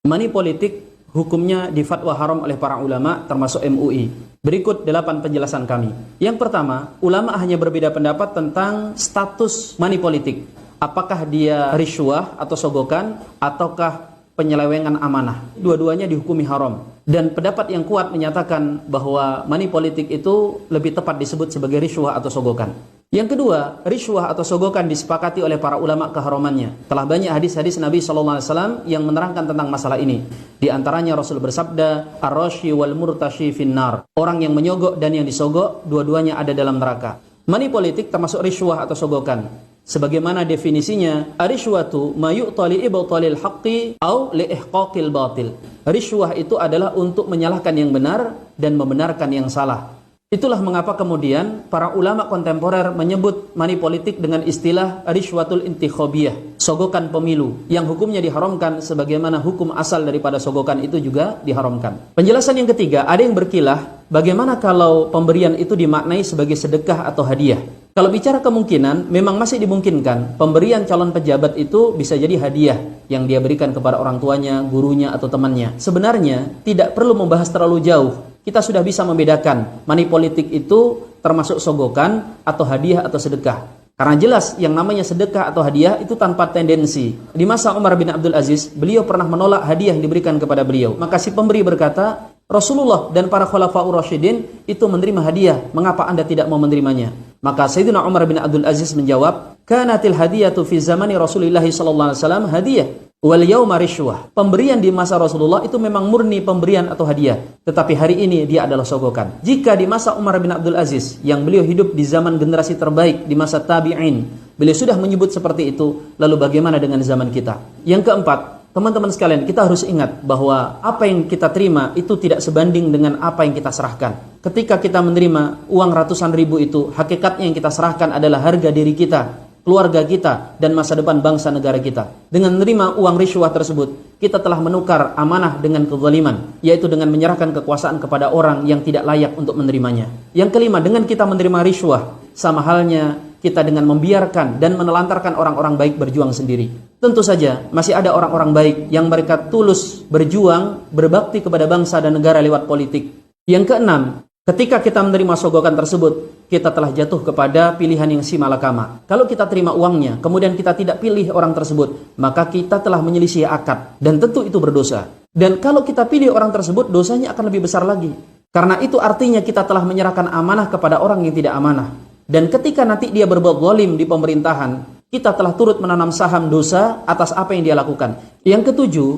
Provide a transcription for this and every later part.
Money politik hukumnya difatwa haram oleh para ulama termasuk MUI. Berikut 8 penjelasan kami. Yang pertama, ulama hanya berbeda pendapat tentang status money politik. Apakah dia rishwah atau sogokan ataukah penyelewengan amanah. Dua-duanya dihukumi haram. Dan pendapat yang kuat menyatakan bahwa money politik itu lebih tepat disebut sebagai rishwah atau sogokan. Yang kedua, rishwah atau sogokan disepakati oleh para ulama keharamannya. Telah banyak hadis-hadis Nabi SAW yang menerangkan tentang masalah ini. Di antaranya Rasul bersabda, ar-rashi wal murtashi finnar. Orang yang menyogok dan yang disogok, dua-duanya ada dalam neraka. Money politik termasuk rishwah atau sogokan. Sebagaimana definisinya, ar-rishwatu ma yu'ta li ibtalil haqqi au li ihqaqil batil. Rishwah itu adalah untuk menyalahkan yang benar dan membenarkan yang salah. Itulah mengapa kemudian para ulama kontemporer menyebut money politik dengan istilah rishwatul intikhabiyah, sogokan pemilu, yang hukumnya diharamkan sebagaimana hukum asal daripada sogokan itu juga diharamkan. Penjelasan yang ketiga, ada yang berkilah, bagaimana kalau pemberian itu dimaknai sebagai sedekah atau hadiah? Kalau bicara kemungkinan, memang masih dimungkinkan pemberian calon pejabat itu bisa jadi hadiah yang dia berikan kepada orang tuanya, gurunya, atau temannya. Sebenarnya tidak perlu membahas terlalu jauh. Kita sudah bisa membedakan money politik itu termasuk sogokan atau hadiah atau sedekah. Karena jelas yang namanya sedekah atau hadiah itu tanpa tendensi. Di masa Umar bin Abdul Aziz, beliau pernah menolak hadiah yang diberikan kepada beliau. Maka si pemberi berkata, Rasulullah dan para khulafaur rasyidin itu menerima hadiah, mengapa Anda tidak mau menerimanya? Maka Sayyidina Umar bin Abdul Aziz menjawab, kanatil hadiyatu fi zamani Rasulillah sallallahu alaihi wasallam hadiah wal yauma rishwah. Pemberian di masa Rasulullah itu memang murni pemberian atau hadiah, tetapi hari ini dia adalah sogokan. Jika di masa Umar bin Abdul Aziz yang beliau hidup di zaman generasi terbaik di masa tabi'in, beliau sudah menyebut seperti itu, lalu bagaimana dengan zaman kita? Yang keempat, teman-teman sekalian, kita harus ingat bahwa apa yang kita terima itu tidak sebanding dengan apa yang kita serahkan. Ketika kita menerima uang ratusan ribu itu, hakikatnya yang kita serahkan adalah harga diri kita, keluarga kita, dan masa depan bangsa negara kita. Dengan menerima uang rishwah tersebut, kita telah menukar amanah dengan kezaliman, yaitu dengan menyerahkan kekuasaan kepada orang yang tidak layak untuk menerimanya. Yang kelima, dengan kita menerima rishwah, sama halnya kita dengan membiarkan dan menelantarkan orang-orang baik berjuang sendiri. Tentu saja masih ada orang-orang baik yang mereka tulus berjuang, berbakti kepada bangsa dan negara lewat politik. Yang keenam, ketika kita menerima sogokan tersebut, kita telah jatuh kepada pilihan yang si malakama. Kalau kita terima uangnya, kemudian kita tidak pilih orang tersebut, maka kita telah menyelisih akad, dan tentu itu berdosa. Dan kalau kita pilih orang tersebut, dosanya akan lebih besar lagi. Karena itu artinya kita telah menyerahkan amanah kepada orang yang tidak amanah. Dan ketika nanti dia berbuat zalim di pemerintahan, kita telah turut menanam saham dosa atas apa yang dia lakukan. Yang ketujuh,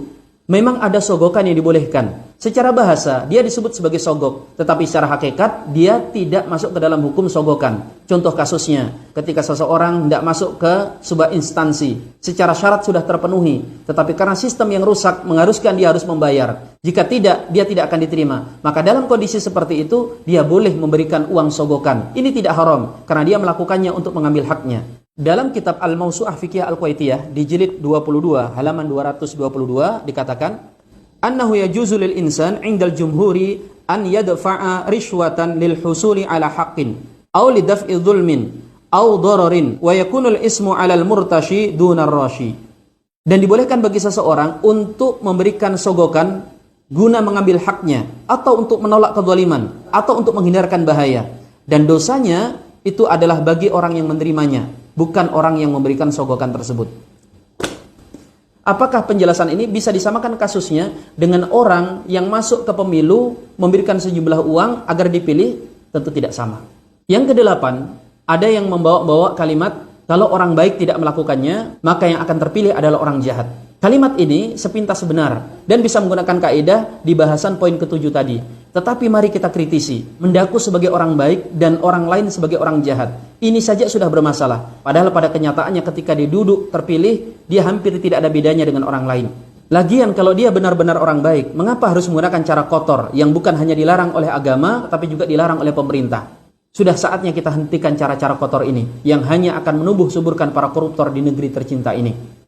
memang ada sogokan yang dibolehkan. Secara bahasa, dia disebut sebagai sogok. Tetapi secara hakikat, dia tidak masuk ke dalam hukum sogokan. Contoh kasusnya, ketika seseorang tidak masuk ke sebuah instansi. Secara syarat sudah terpenuhi. Tetapi karena sistem yang rusak, mengharuskan dia harus membayar. Jika tidak, dia tidak akan diterima. Maka dalam kondisi seperti itu, dia boleh memberikan uang sogokan. Ini tidak haram, karena dia melakukannya untuk mengambil haknya. Dalam kitab Al-Mawsu'ah Fiqhiyah Al-Qaitiyah, di jilid 22, halaman 222, dikatakan, annahu yajuzu lil insan indal jumhuri an yadfa'a rishwatan lil husuli ala haqqin aw li daf'i dhulmin aw dararin wa yakunu al ismu ala al murtashi duna ar-rashi. Dan dibolehkan bagi seseorang untuk memberikan sogokan guna mengambil haknya, atau untuk menolak kezaliman, atau untuk menghindarkan bahaya. Dan dosanya itu adalah bagi orang yang menerimanya, bukan orang yang memberikan sogokan tersebut. Apakah penjelasan ini bisa disamakan kasusnya dengan orang yang masuk ke pemilu memberikan sejumlah uang agar dipilih? Tentu tidak sama. Yang kedelapan, ada yang membawa-bawa kalimat, kalau orang baik tidak melakukannya, maka yang akan terpilih adalah orang jahat. Kalimat ini sepintas benar dan bisa menggunakan kaidah di bahasan poin ketujuh tadi. Tetapi mari kita kritisi, mendaku sebagai orang baik dan orang lain sebagai orang jahat. Ini saja sudah bermasalah. Padahal pada kenyataannya ketika dia duduk terpilih, dia hampir tidak ada bedanya dengan orang lain. Lagian kalau dia benar-benar orang baik, mengapa harus menggunakan cara kotor yang bukan hanya dilarang oleh agama, tapi juga dilarang oleh pemerintah? Sudah saatnya kita hentikan cara-cara kotor ini, yang hanya akan menumbuh suburkan para koruptor di negeri tercinta ini.